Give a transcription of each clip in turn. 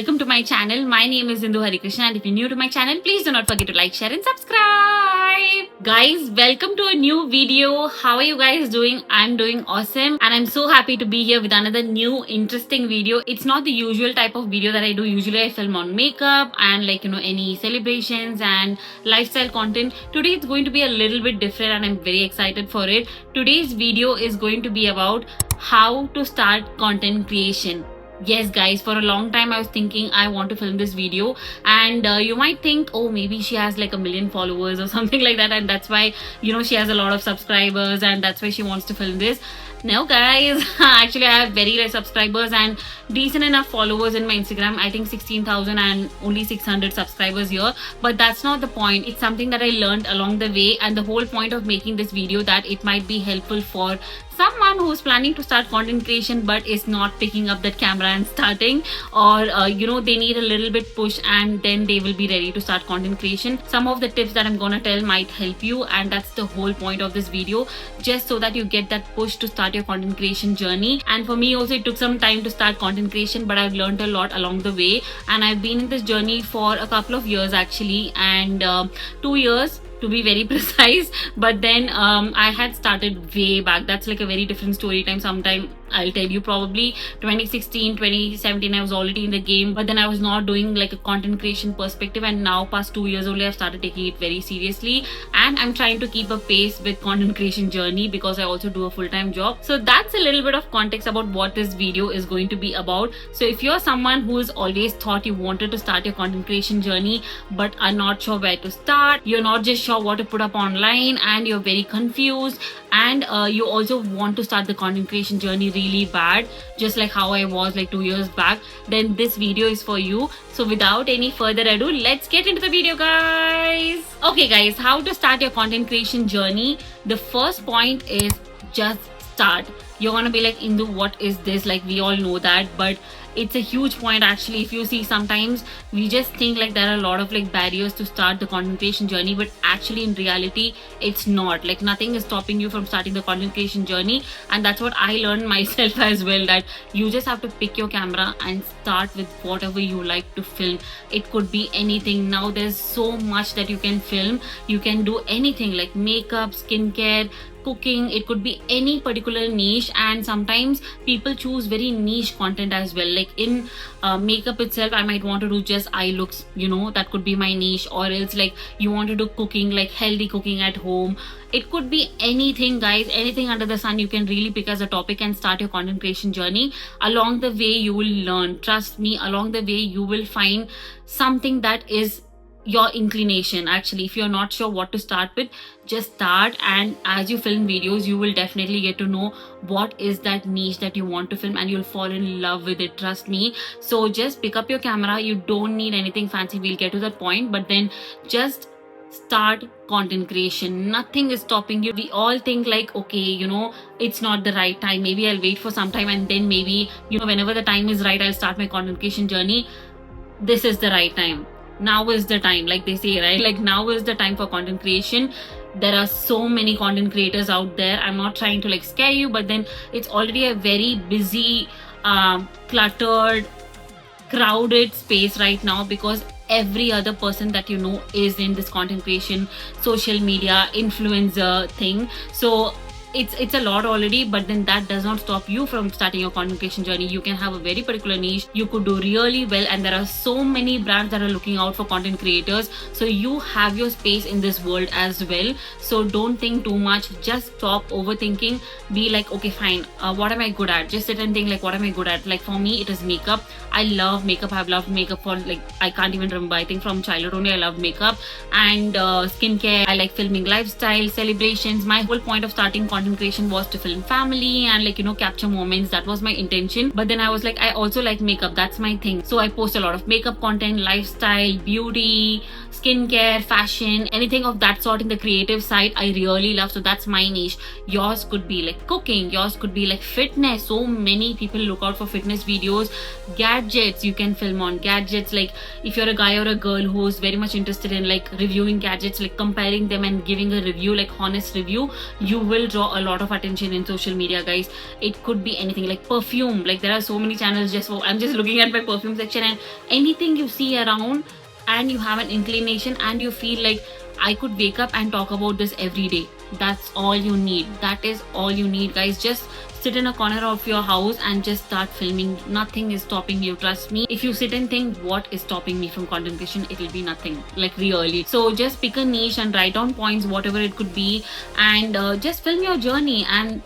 welcome to my channel. My name is Indu Harikrishna, and if you're new to my channel, please do not forget to like, share and subscribe. Guys, welcome to a new video. How are you guys doing? I'm doing awesome and I'm so happy to be here with another new interesting video. It's not the usual type of video that I do. Usually I film on makeup and any celebrations and lifestyle content. Today it's going to be a little bit different and I'm very excited for it. Today's video is going to be about how to start content creation. Yes guys, for a long time I was thinking I want to film this video, and you might think, oh, maybe she has like 1 million followers or something like that, and that's why she has a lot of subscribers and that's why she wants to film this. No guys, actually I have very less subscribers and decent enough followers in my Instagram. I think 16,000 and only 600 subscribers here, but that's not the point. It's something that I learned along the way, and the whole point of making this video that it might be helpful for someone who's planning to start content creation but is not picking up that camera and starting, or they need a little bit push and then they will be ready to start content creation. Some of the tips that I'm gonna tell might help you, and that's the whole point of this video, just so that you get that push to start your content creation journey. And for me also, it took some time to start content creation, but I've learned a lot along the way, and I've been in this journey for a couple of years actually, and 2 years to be very precise. But then I had started way back. That's like a very different story time. Sometime I'll tell you, probably 2016 2017 I was already in the game, but then I was not doing like a content creation perspective, and now past 2 years only I've started taking it very seriously, and I'm trying to keep a pace with content creation journey because I also do a full-time job. So that's a little bit of context about what this video is going to be about. So if you're someone who's always thought you wanted to start your content creation journey but are not sure where to start, you're not just sure what to put up online, and you're very confused, and you also want to start the content creation journey really bad, just like how I was like 2 years back, then this video is for you. So without any further ado, let's get into the video guys. Okay guys, how to start your content creation journey. The first point is just start. You're gonna be like, Indu, what is this? Like, we all know that, but it's a huge point actually. If you see, sometimes we just think like there are a lot of like barriers to start the content creation journey, but actually in reality it's not. Like, nothing is stopping you from starting the content creation journey, and that's what I learned myself as well, that you just have to pick your camera and start with whatever you like to film. It could be anything. Now there's so much that you can film. You can do anything like makeup, skincare, cooking. It could be any particular niche, and sometimes people choose very niche content as well. Like in makeup itself, I might want to do just eye looks, that could be my niche, or else like you want to do cooking, like healthy cooking at home. It could be anything guys, anything under the sun you can really pick as a topic and start your content creation journey. Along the way you will learn, trust me, along the way you will find something that is your inclination. Actually, if you're not sure what to start with, just start, and as you film videos you will definitely get to know what is that niche that you want to film, and you'll fall in love with it, trust me. So just pick up your camera. You don't need anything fancy, we'll get to that point, but then just start content creation. Nothing is stopping you. We all think like, okay, it's not the right time, maybe I'll wait for some time, and then maybe whenever the time is right, I'll start my content creation journey. This is the right time. Now is the time, like they say, right? Like, now is the time for content creation. There are so many content creators out there. I'm not trying to like scare you, but then it's already a very busy, cluttered, crowded space right now, because every other person that is in this content creation, social media, influencer thing. So it's a lot already, but then that does not stop you from starting your content creation journey. You can have a very particular niche, you could do really well, and there are so many brands that are looking out for content creators. So you have your space in this world as well. So don't think too much, just stop overthinking. Be like, okay fine, what am I good at? Just sit and think like, what am I good at? Like for me, it is makeup. I love makeup. I've loved makeup for like, I can't even remember, I think from childhood only I love makeup. And skincare, I like filming lifestyle, celebrations. My whole point of starting content creation was to film family and capture moments. That was my intention. But then I was like, I also like makeup, that's my thing. So I post a lot of makeup content, lifestyle, beauty, skincare, fashion, anything of that sort in the creative side I really love. So that's my niche. Yours could be like cooking, yours could be like fitness. So many people look out for fitness videos. Gadgets, you can film on gadgets. Like if you're a guy or a girl who's very much interested in like reviewing gadgets, like comparing them and giving a review, like honest review, you will draw draw a lot of attention in social media, guys. It could be anything, like perfume. Like there are so many channels just for, I'm just looking at my perfume section, and anything you see around and you have an inclination and you feel like I could wake up and talk about this every day. That's all you need. That is all you need, guys. Just sit in a corner of your house and just start filming. Nothing is stopping you, trust me. If you sit and think what is stopping me from content creation, it will be nothing, like really. So just pick a niche and write down points, whatever it could be, and just film your journey, and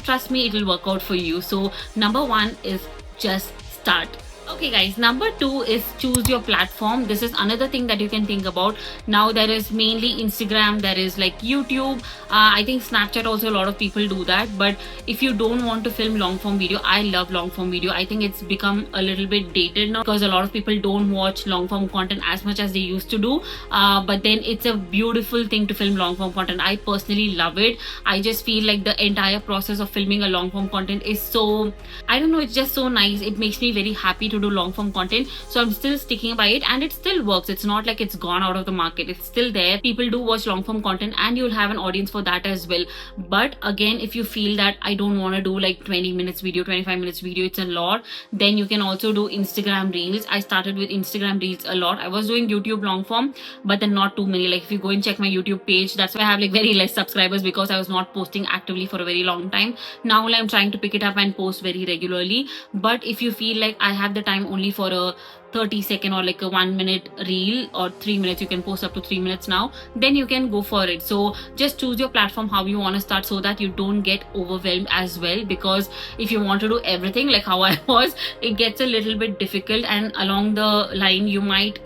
trust me, it will work out for you. So number one is just start. Okay guys, number 2 is choose your platform. This is another thing that you can think about. Now there is mainly Instagram, there is like YouTube, I think Snapchat also, a lot of people do that. But if you don't want to film long form video, I love long form video. I think it's become a little bit dated now because a lot of people don't watch long form content as much as they used to do, but then it's a beautiful thing to film long form content. I personally love it. I just feel like the entire process of filming a long form content is so, I don't know, it's just so nice. It makes me very happy to do long form content, so I'm still sticking by it, and it still works. It's not like it's gone out of the market. It's still there. People do watch long form content, and you'll have an audience for that as well. But again, if you feel that I don't want to do like 20 minutes video, 25 minutes video, it's a lot, then you can also do Instagram reels. I started with Instagram reels a lot. I was doing YouTube long form, but then not too many. Like if you go and check my YouTube page, that's why I have like very less subscribers, because I was not posting actively for a very long time. Now I'm trying to pick it up and post very regularly. But if you feel like I have the time only for a 30-second or like a 1-minute reel, or 3 minutes, you can post up to 3 minutes now, then you can go for it. So just choose your platform how you want to start, so that you don't get overwhelmed as well, because if you want to do everything like how I was, it gets a little bit difficult, and along the line you might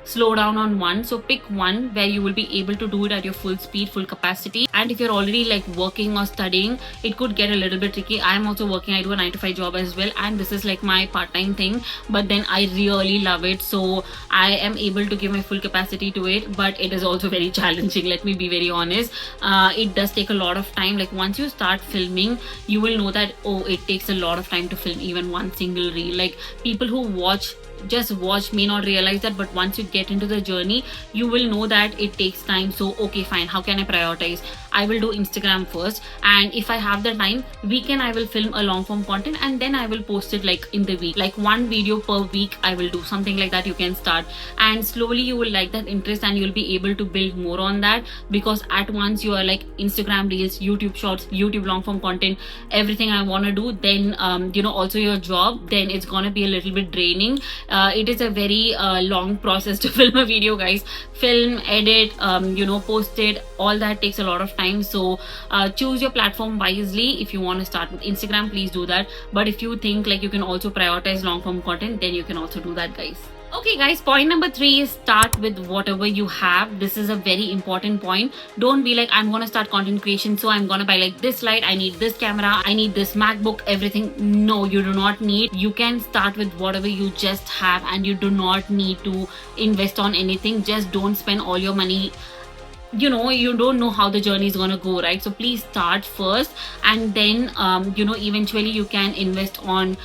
slow down on one. So pick one where you will be able to do it at your full speed, full capacity. And if you're already like working or studying, it could get a little bit tricky. I'm also working. I do a 9-to-5 job as well, and this is like my part-time thing, but then I really love it, so I am able to give my full capacity to it. But it is also very challenging, let me be very honest. It does take a lot of time. Like once you start filming, you will know that, oh, it takes a lot of time to film even one single reel. Like people who just watch may not realize that, but once you get into the journey, you will know that it takes time. So okay, fine, how can I prioritize? I will do Instagram first, and if I have the time, weekend I will film a long form content, and then I will post it like in the week, like 1 video per week I will do, something like that. You can start, and slowly you will like that interest, and you'll be able to build more on that, because at once you are like Instagram reels, YouTube shorts, YouTube long form content, everything I want to do, then also your job, then it's gonna be a little bit draining. It is a very long process to film a video, guys. Film, edit, post it, all that takes a lot of time. So choose your platform wisely. If you want to start with Instagram, please do that. But if you think like you can also prioritize long form content, then you can also do that, guys. Okay guys, point number 3 is start with whatever you have. This is a very important point. Don't be like, I'm gonna start content creation, so I'm gonna buy like this light, I need this camera, I need this MacBook, everything. No, you do not need. You can start with whatever you just have, and you do not need to invest on anything. Just don't spend all your money. You don't know how the journey is gonna go, right? So please start first, and then eventually you can invest on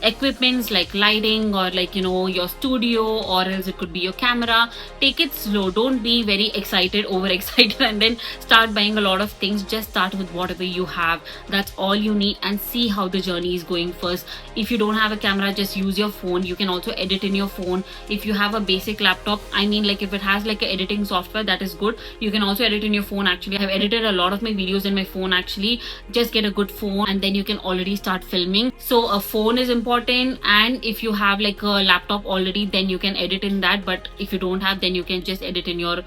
equipments like lighting, or like your studio, or else it could be your camera. Take it slow. Don't be very excited, overexcited, and then start buying a lot of things. Just start with whatever you have. That's all you need, and see how the journey is going first. If you don't have a camera, just use your phone. You can also edit in your phone. If you have a basic laptop, I mean, like if it has like an editing software, that is good. You can also edit in your phone. Actually, I have edited a lot of my videos in my phone. Actually, just get a good phone, and then you can already start filming. So a phone is important, and if you have like a laptop already, then you can edit in that. But if you don't have, then you can just edit in your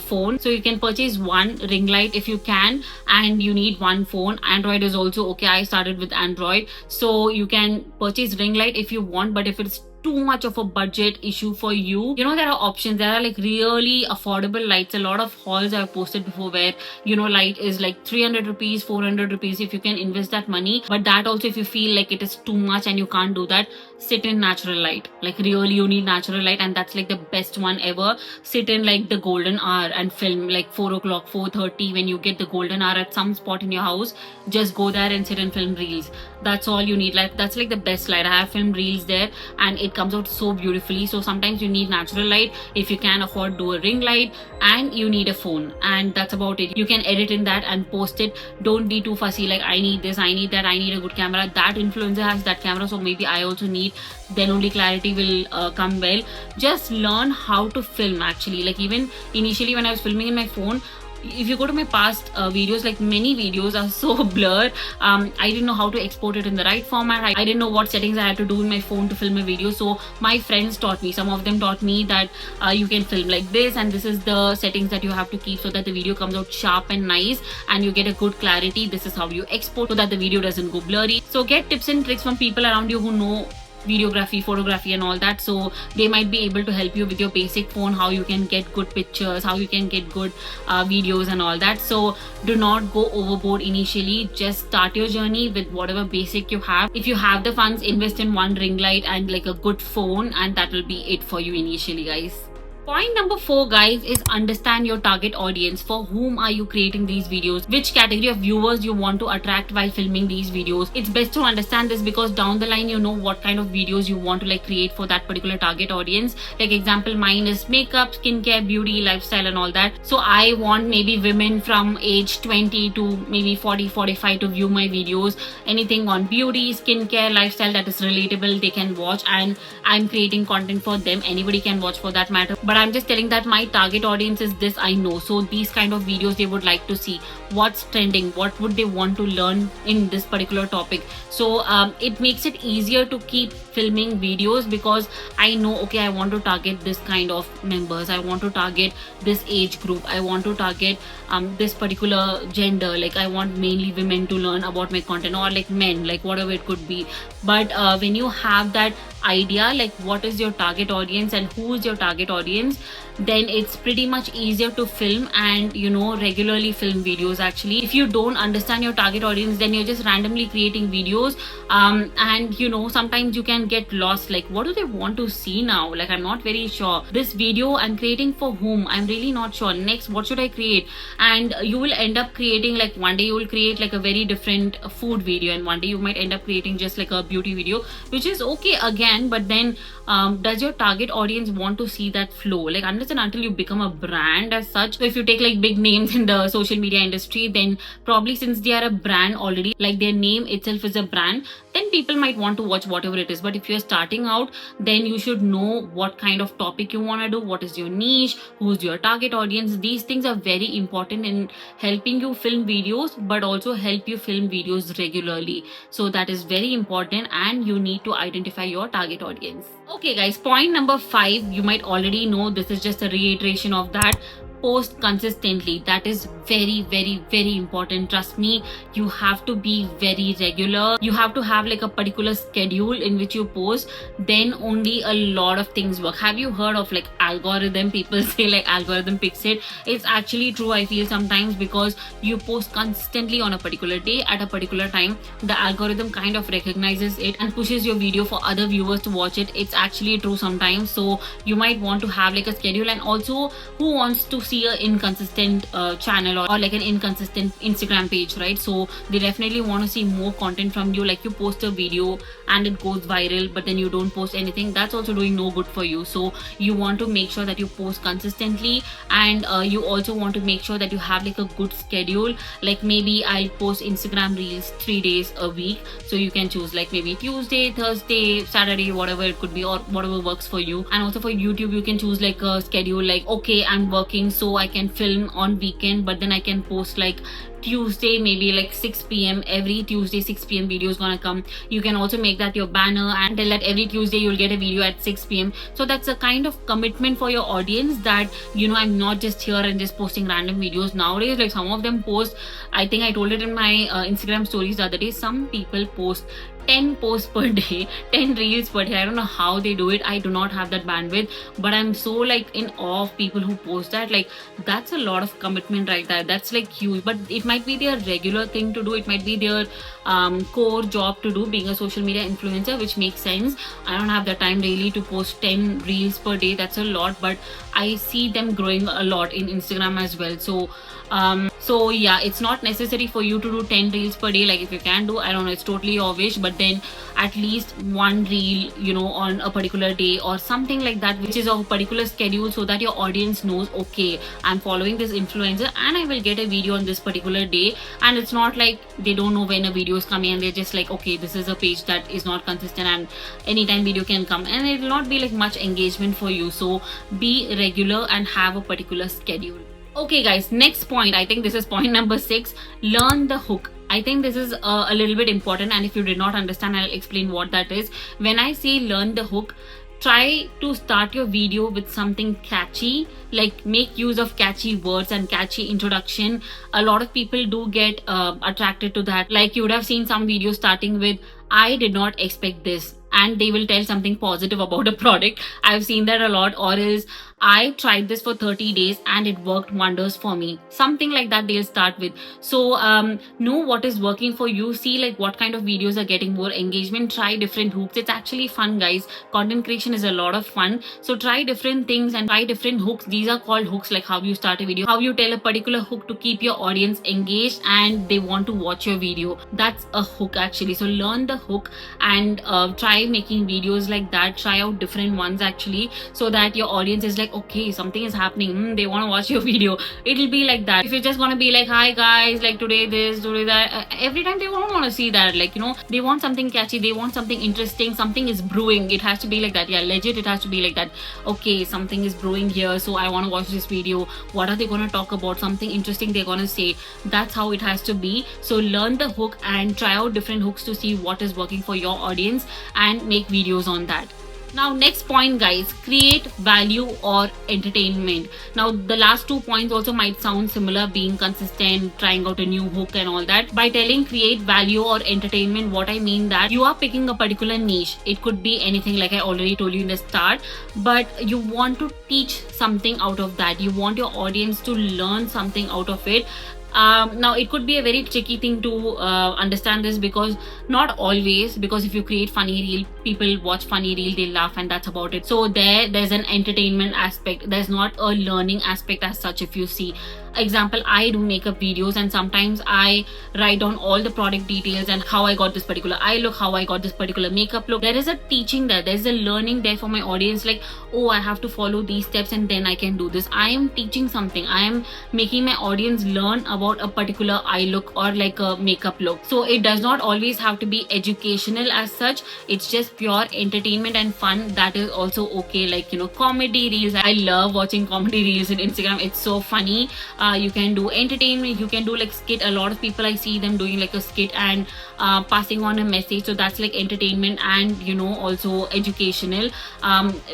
phone. So you can purchase one ring light if you can, and you need one phone. Android is also okay. I started with Android, so you can purchase ring light if you want. But if it's too much of a budget issue for you, there are options. There are like really affordable lights. A lot of hauls I've posted before where light is like 300 rupees, 400 rupees, if you can invest that money. But that also, if you feel like it is too much and you can't do that, sit in natural light. Like really you need natural light, and that's like the best one ever. Sit in like the golden hour and film like 4 o'clock, 4:30, when you get the golden hour at some spot in your house. Just go there and sit and film reels. That's all you need. Like that's like the best light. I have filmed reels there, and it it comes out so beautifully. So sometimes you need natural light. If you can afford, do a ring light, and you need a phone, and that's about it. You can edit in that and post it. Don't be too fussy like I need this, I need that, I need a good camera. That influencer has that camera, so maybe I also need. Then only clarity will come well. Just learn how to film actually. Like even initially when I was filming in my phone, if you go to my past videos, like many videos are so blurred. I didn't know how to export it in the right format. I didn't know what settings I had to do in my phone to film a video. So my friends taught me. Some of them taught me that you can film like this, and this is the settings that you have to keep so that the video comes out sharp and nice and you get a good clarity. This is how you export so that the video doesn't go blurry. So get tips and tricks from people around you who know videography, photography and all that, so they might be able to help you with your basic phone, how you can get good pictures, how you can get good videos and all that. So do not go overboard initially. Just start your journey with whatever basic you have. If you have the funds, invest in one ring light and like a good phone, and that will be it for you initially, guys. Point number 4, guys, is understand your target audience. For whom are you creating these videos? Which category of viewers you want to attract while filming these videos? It's best to understand this because down the line you know what kind of videos you want to like create for that particular target audience. Like example, mine is makeup, skincare, beauty, lifestyle and all that. So I want maybe women from age 20 to maybe 40, 45 to view my videos. Anything on beauty, skincare, lifestyle that is relatable, they can watch, and I'm creating content for them. Anybody can watch for that matter. But I'm just telling that my target audience is this, I know. So these kind of videos they would like to see. What's trending? What would they want to learn in this particular topic? So it makes it easier to keep filming videos because I know, okay, I want to target this kind of members. I want to target this age group. I want to target this particular gender. Like I want mainly women to learn about my content, or like men, like whatever it could be. But when you have that idea, like what is your target audience and who is your target audience, then it's pretty much easier to film and regularly film videos. Actually, if you don't understand your target audience, then you're just randomly creating videos, and sometimes you can get lost, like what do they want to see now, like I'm not very sure. This video I'm creating for whom, I'm really not sure. Next, what should I create? And you will end up creating, like one day you will create like a very different food video, and one day you might end up creating just like a beauty video, which is okay again. But then does your target audience want to see that flow? Like unless and until you become a brand as such. So if you take like big names in the social media industry, then probably since they are a brand already, like their name itself is a brand, then people might want to watch whatever it is. But if you're starting out, then you should know what kind of topic you want to do, what is your niche, who's your target audience. These things are very important in helping you film videos, but also help you film videos regularly. So that is very important, and you need to identify your target audience. Okay guys, point number 5, you might already know, this is just a reiteration of that. Post consistently. That is very, very, very important. Trust me, you have to be very regular. You have to have like a particular schedule in which you post. Then only a lot of things work. Have you heard of like algorithm? People say like algorithm picks it. It's actually true, I feel sometimes, because you post consistently on a particular day at a particular time. The algorithm kind of recognizes it and pushes your video for other viewers to watch it. It's actually true sometimes. So you might want to have like a schedule. And also, who wants to see an inconsistent channel or like an inconsistent Instagram page, right? So they definitely want to see more content from you. Like you post a video and it goes viral, but then you don't post anything. That's also doing no good for you. So you want to make sure that you post consistently, and you also want to make sure that you have like a good schedule. Like maybe I'll post Instagram reels 3 days a week, so you can choose like maybe Tuesday, Thursday, Saturday, whatever it could be, or whatever works for you. And also for YouTube, you can choose like a schedule, like okay, I'm working, so I can film on weekend, but then I can post like Tuesday, maybe like 6 p.m. every Tuesday 6 p.m. video is gonna come. You can also make that your banner and tell that every Tuesday you'll get a video at 6 p.m. So that's a kind of commitment for your audience that I'm not just here and just posting random videos. Nowadays, like some of them post, I think I told it in my Instagram stories the other day, some people post 10 posts per day, 10 reels per day. I don't know how they do it. I do not have that bandwidth, but I'm so like in awe of people who post that. Like that's a lot of commitment right there. That's like huge, but it might be their regular thing to do. It might be their core job to do, being a social media influencer, which makes sense. I don't have the time really to post 10 reels per day. That's a lot, but I see them growing a lot in Instagram as well. So yeah, it's not necessary for you to do 10 reels per day. Like if you can do, I don't know, it's totally your wish, but then at least one reel, on a particular day or something like that, which is of a particular schedule, so that your audience knows, okay, I'm following this influencer and I will get a video on this particular day. And it's not like they don't know when a video is coming and they're just like, okay, this is a page that is not consistent and anytime video can come, and it will not be like much engagement for you. So be regular and have a particular schedule. Okay guys, next point, I think this is point number 6. Learn the hook. I think this is a little bit important, and if you did not understand, I'll explain what that is. When I say learn the hook, try to start your video with something catchy, like make use of catchy words and catchy introduction. A lot of people do get attracted to that. Like you would have seen some videos starting with, I did not expect this, and they will tell something positive about a product. I've seen that a lot. Or else, I tried this for 30 days and it worked wonders for me. Something like that they'll start with. So know what is working for you. See like what kind of videos are getting more engagement. Try different hooks. It's actually fun, guys. Content creation is a lot of fun. So try different things and try different hooks. These are called hooks, like how you start a video, how you tell a particular hook to keep your audience engaged and they want to watch your video. That's a hook actually. So learn the hook and try making videos like that. Try out different ones actually, so that your audience is like, okay, something is happening, they want to watch your video. It'll be like that. If you're just gonna be like, hi guys, like today this, today that, every time they won't want to see that. Like, they want something catchy, they want something interesting, something is brewing. It has to be like that. Yeah, legit, it has to be like that. Okay, something is brewing here, so I want to watch this video. What are they gonna talk about? Something interesting they're gonna say. That's how it has to be. So learn the hook and try out different hooks to see what is working for your audience and make videos on that. Now next point guys, create value or entertainment. Now the last 2 points also might sound similar, being consistent, trying out a new hook and all that. By telling create value or entertainment, what I mean that you are picking a particular niche. It could be anything, like I already told you in the start, but you want to teach something out of that. You want your audience to learn something out of it. Now it could be a very tricky thing to understand this, because not always, because if you create funny reel, people watch funny reel, they laugh and that's about it. So there's an entertainment aspect, there's not a learning aspect as such. If you see, example, I do makeup videos and sometimes I write down all the product details and how I got this particular eye look, how I got this particular makeup look. There is a teaching there, there's a learning there for my audience, like, oh, I have to follow these steps and then I can do this. I am teaching something, I am making my audience learn about a particular eye look or like a makeup look. So it does not always have to be educational as such, it's just pure entertainment and fun. That is also okay. Like, comedy reels, I love watching comedy reels in Instagram, it's so funny. You can do entertainment, you can do like skit. A lot of people, I see them doing like a skit and passing on a message, so that's like entertainment and also educational,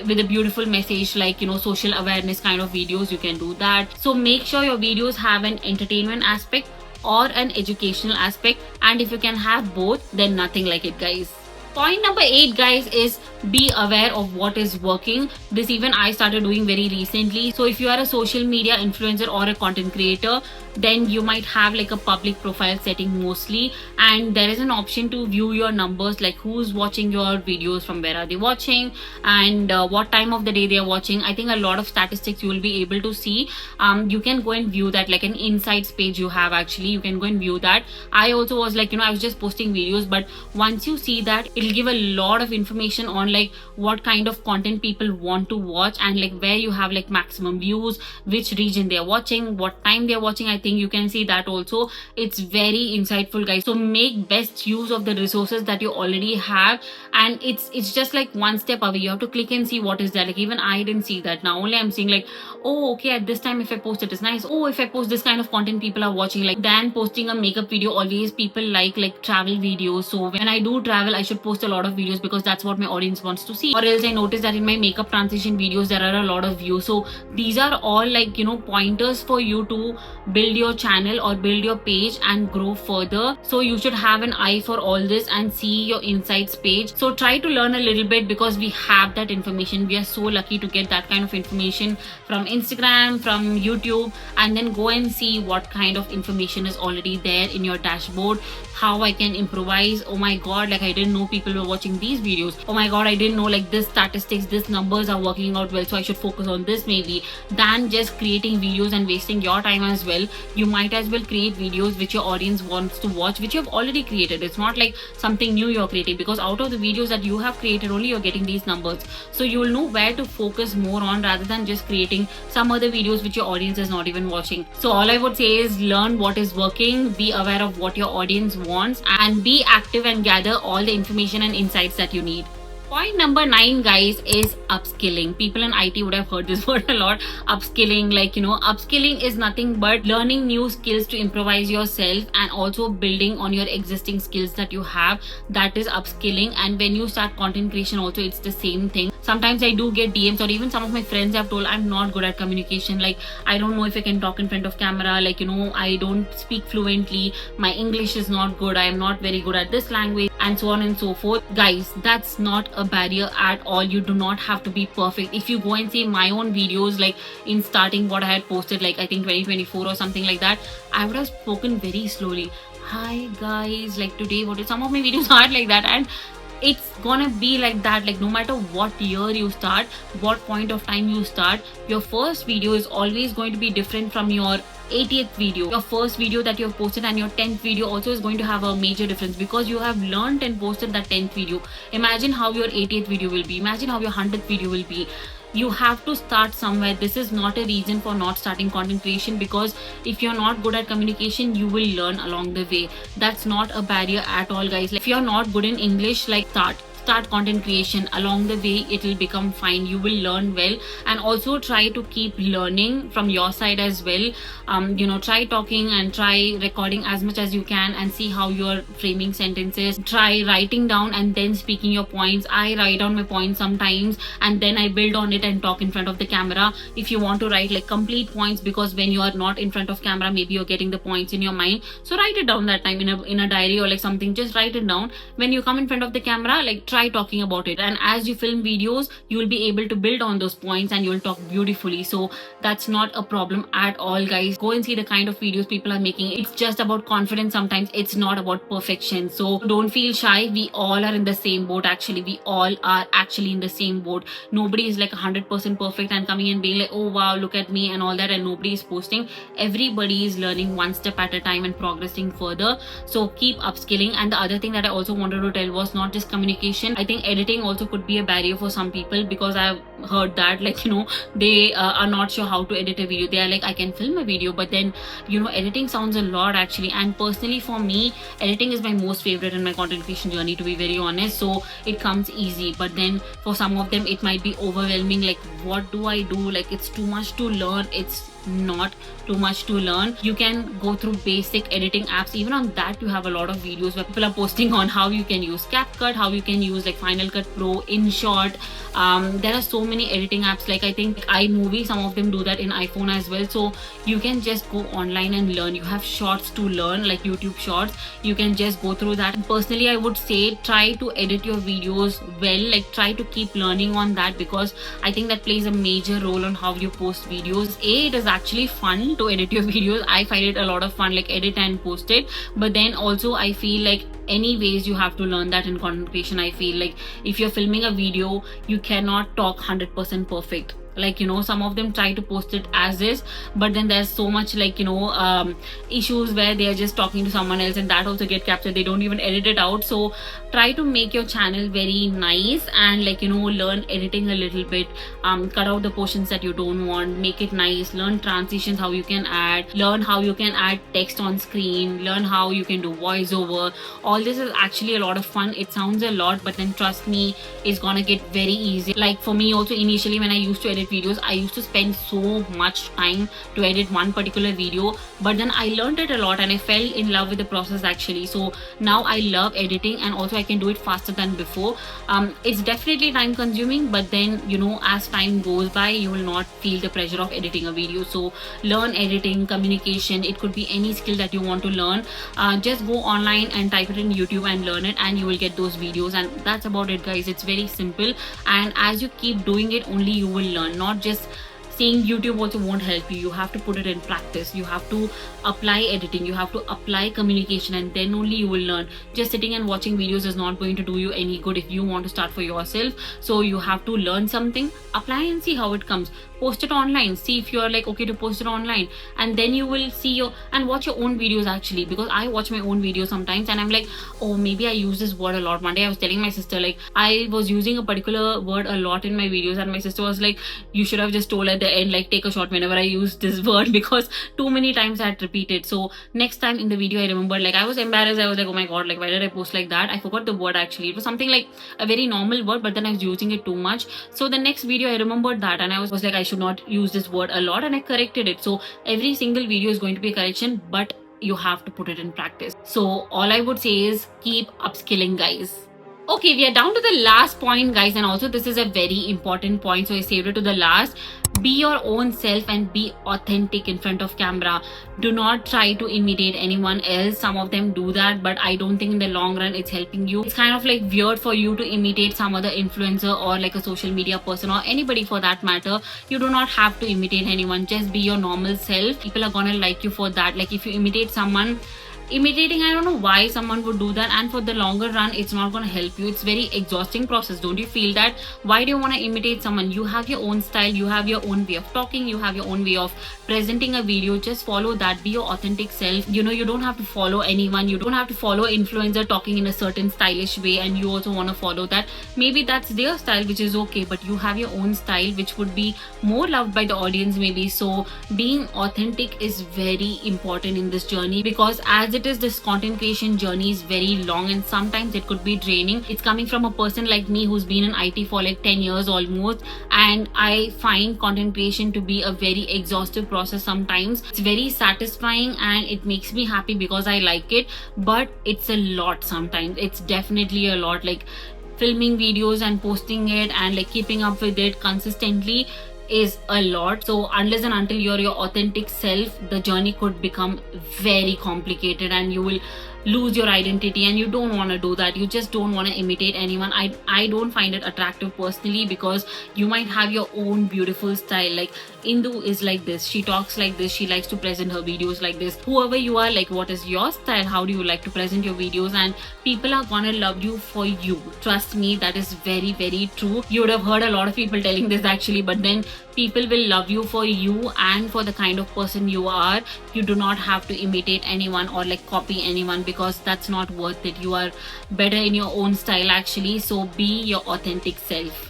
with a beautiful message, like social awareness kind of videos. You can do that. So make sure your videos have an entertainment aspect or an educational aspect, and if you can have both, then nothing like it, guys. Point number 8 guys is be aware of what is working. This even I started doing very recently. So if you are a social media influencer or a content creator, then you might have like a public profile setting mostly, and there is an option to view your numbers, like who's watching your videos, from where are they watching, and what time of the day they are watching. I think a lot of statistics you will be able to see. You can go and view that, like an insights page you have actually, you can go and view that. I also was like, I was just posting videos, but once you see that, it'll give a lot of information on like what kind of content people want to watch, and like where you have like maximum views, which region they are watching, what time they are watching. I think you can see that also. It's very insightful, guys. So make best use of the resources that you already have, and it's just like one step away. You have to click and see what is there. Like even I didn't see that. Now only I'm seeing like, oh, okay, at this time if I post it is nice. Oh, if I post this kind of content, people are watching. Like than posting a makeup video, always people like travel videos. So when I do travel, I should post a lot of videos because that's what my audience wants to see. Or else I notice that in my makeup transition videos there are a lot of views. So these are all like pointers for you to build your channel or build your page and grow further. So you should have an eye for all this and see your insights page. So try to learn a little bit, because we have that information. We are so lucky to get that kind of information from Instagram, from YouTube, and then go and see what kind of information is already there in your dashboard. How I can improvise. Oh my god, like I didn't know people people were watching these videos. Oh my god, I didn't know like this statistics, this numbers are working out well, so I should focus on this maybe, than just creating videos and wasting your time as well. You might as well create videos which your audience wants to watch, which you have already created. It's not like something new you're creating, because out of the videos that you have created only you're getting these numbers. So you will know where to focus more on rather than just creating some other videos which your audience is not even watching. So all I would say is learn what is working, be aware of what your audience wants, and be active and gather all the information and insights that you need. Point number 9, guys, is upskilling. People in IT would have heard this word a lot. Upskilling, like, upskilling is nothing but learning new skills to improvise yourself and also building on your existing skills that you have. That is upskilling. And when you start content creation also, it's the same thing. Sometimes I do get DMs, or even some of my friends have told I'm not good at communication. Like, I don't know if I can talk in front of camera. Like, I don't speak fluently. My English is not good. I am not very good at this language, and so on and so forth. Guys, that's not a barrier at all. You do not have to be perfect. If you go and see my own videos, like in starting what I had posted, like I think 2024 or something like that, I would have spoken very slowly. Hi guys, like today some of my videos are like that, and it's gonna be like that. Like no matter what year you start, what point of time you start, your first video is always going to be different from your 80th video. Your first video that you have posted and your 10th video also is going to have a major difference, because you have learned and posted that 10th video. Imagine how your 80th video will be. Imagine how your 100th video will be. You have to start somewhere. This is not a reason for not starting content creation, because if you're not good at communication, you will learn along the way. That's not a barrier at all, guys. Like if you're not good in English, like start content creation. Along the way it will become fine. You will learn well, and also try to keep learning from your side as well. Try talking and try recording as much as you can and see how you're framing sentences. Try writing down and then speaking your points. I write down my points sometimes and then I build on it and talk in front of the camera. If you want to write like complete points, because when you are not in front of camera, maybe you're getting the points in your mind, so write it down that time in a diary or like something. Just write it down. When you come in front of the camera, like try talking about it, and as you film videos, you will be able to build on those points and you'll talk beautifully. So that's not a problem at all, guys. Go and see the kind of videos people are making. It's just about confidence. Sometimes it's not about perfection, so don't feel shy. We all are in the same boat. Actually, we all are actually in the same boat. Nobody is like 100% perfect and coming and being like, oh wow, look at me and all that, and nobody is posting. Everybody is learning one step at a time and progressing further. So keep upskilling. And the other thing that I also wanted to tell was not just communication. I think editing also could be a barrier for some people, because I've heard that they are not sure how to edit a video. They are like, I can film a video, but then editing sounds a lot actually. And personally for me, editing is my most favorite in my content creation journey, to be very honest. So it comes easy, but then for some of them it might be overwhelming. Like, what do I do? Like, it's too much to learn. It's not too much to learn. You can go through basic editing apps. Even on that, you have a lot of videos where people are posting on how you can use CapCut, how you can use like Final Cut Pro, InShot. There are so many editing apps. Like I think iMovie, some of them do that in iPhone as well. So you can just go online and learn. You have shorts to learn, like YouTube shorts. You can just go through that. And personally, I would say try to edit your videos well. Like try to keep learning on that, because I think that plays a major role on how you post videos. It is actually fun to edit your videos. I find it a lot of fun, like edit and post it. But then also I feel like anyways you have to learn that in content creation. I feel like if you're filming a video, you cannot talk 100% perfect. Like some of them try to post it as is, but then there's so much like issues where they are just talking to someone else, and that also get captured. They don't even edit it out. So try to make your channel very nice and like learn editing a little bit. Cut out the portions that you don't want, make it nice. Learn transitions, how you can add, learn how you can add text on screen, learn how you can do voiceover. All this is actually a lot of fun. It sounds a lot, but then trust me, it's gonna get very easy. Like for me also, initially when I used to edit videos, I used to spend so much time to edit one particular video, but then I learned it a lot and I fell in love with the process actually. So now I love editing, and also I can do it faster than before. It's definitely time consuming, but then as time goes by, you will not feel the pressure of editing a video. So learn editing, communication. It could be any skill that you want to learn. Just go online and type it in YouTube and learn it, and you will get those videos. And that's about it, guys. It's very simple, and as you keep doing it, only you will learn. Not just seeing YouTube also won't help you. You have to put it in practice. You have to apply editing, you have to apply communication, and then only you will learn. Just sitting and watching videos is not going to do you any good if you want to start for yourself. So you have to learn something, apply and see how it comes. Post it online, see if you're like okay to post it online, and then you will see your and watch your own videos actually, because I watch my own videos sometimes and I'm like, oh, maybe I use this word a lot. One day I was telling my sister, like, I was using a particular word a lot in my videos, and my sister was like, you should have just told at the end, like, take a shot whenever I use this word, because too many times I had repeated. So next time in the video I remembered, like, I was embarrassed. I was like, oh my god, like, why did I post like that? I forgot the word actually. It was something like a very normal word, but then I was using it too much. So the next video I remembered that, and I was like, I should not use this word a lot, and I corrected it. So every single video is going to be a correction, but you have to put it in practice. So all I would say is keep upskilling, guys. Okay, we are down to the last point, guys, and also this is a very important point, so I saved it to the last. Be your own self and be authentic in front of camera. Do not try to imitate anyone else. Some of them do that, but I don't think in the long run it's helping you. It's kind of like weird for you to imitate some other influencer or like a social media person or anybody for that matter. You do not have to imitate anyone. Just be your normal self. People are gonna like you for that. Like if you imitate someone, imitating, I don't know why someone would do that, and for the longer run it's not going to help you. It's very exhausting process. Don't you feel that? Why do you want to imitate someone? You have your own style, you have your own way of talking, you have your own way of presenting a video. Just follow that. Be your authentic self. You know, you don't have to follow anyone. You don't have to follow influencer talking in a certain stylish way and you also want to follow that. Maybe that's their style, which is okay, but you have your own style which would be more loved by the audience maybe. So being authentic is very important in this journey, because as it is, this content creation journey is very long and sometimes it could be draining. It's coming from a person like me who's been in IT for like 10 years almost, and I find content creation to be a very exhaustive process sometimes. It's very satisfying and it makes me happy because I like it, but it's a lot sometimes. It's definitely a lot, like filming videos and posting it and like keeping up with it consistently is a lot. So unless and until you're your authentic self, the journey could become very complicated and you will lose your identity, and you don't want to do that. You just don't want to imitate anyone. I don't find it attractive personally, because you might have your own beautiful style. Like Indu is like this, she talks like this, she likes to present her videos like this. Whoever you are, like, what is your style? How do you like to present your videos? And people are gonna love you for you. Trust me, that is very, very true. You would have heard a lot of people telling this actually, but then people will love you for you and for the kind of person you are. You do not have to imitate anyone or like copy anyone, because that's not worth it. You are better in your own style actually. So be your authentic self.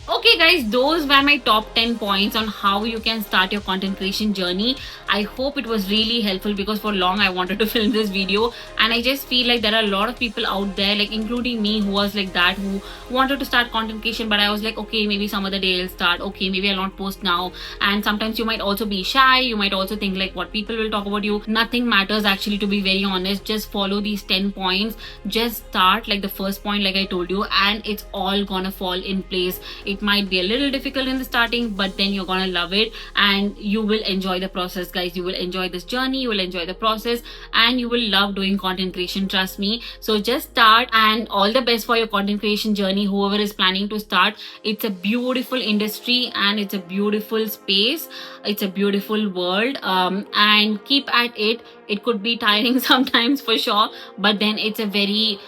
Okay guys, those were my top 10 points on how you can start your content creation journey. I hope it was really helpful, because for long I wanted to film this video, and I just feel like there are a lot of people out there, like including me, who was like that, who wanted to start content creation, but I was like, okay, maybe some other day I'll start, okay, maybe I'll not post now. And sometimes you might also be shy, you might also think like what people will talk about you. Nothing matters actually, to be very honest. Just follow these 10 points, just start like the first point like I told you, and it's all gonna fall in place. It might be a little difficult in the starting, but then you're gonna love it and you will enjoy the process, guys. You will enjoy this journey, you will enjoy the process, and you will love doing content creation, trust me. So just start, and all the best for your content creation journey, whoever is planning to start. It's a beautiful industry and it's a beautiful space, it's a beautiful world, and keep at it. It could be tiring sometimes for sure, but then it's a very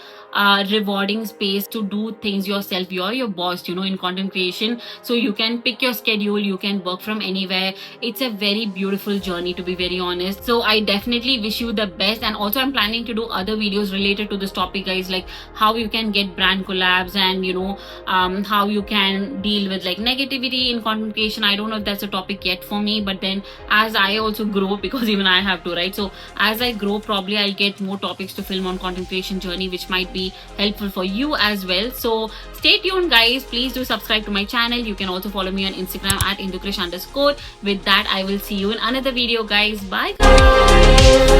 rewarding space to do things yourself. You're your boss, you know, in content creation, so you can pick your schedule, you can work from anywhere. It's a very beautiful journey, to be very honest. So I definitely wish you the best, and also I'm planning to do other videos related to this topic, guys, like how you can get brand collabs, and you know, how you can deal with like negativity in content creation. I don't know if that's a topic yet for me, but then as I also grow, because even I have to, right? So as I grow, probably I'll get more topics to film on content creation journey, which might be helpful for you as well. So stay tuned, guys. Please do subscribe to my channel. You can also follow me on Instagram at indukrish_. With that, I will see you in another video, guys. Bye, guys.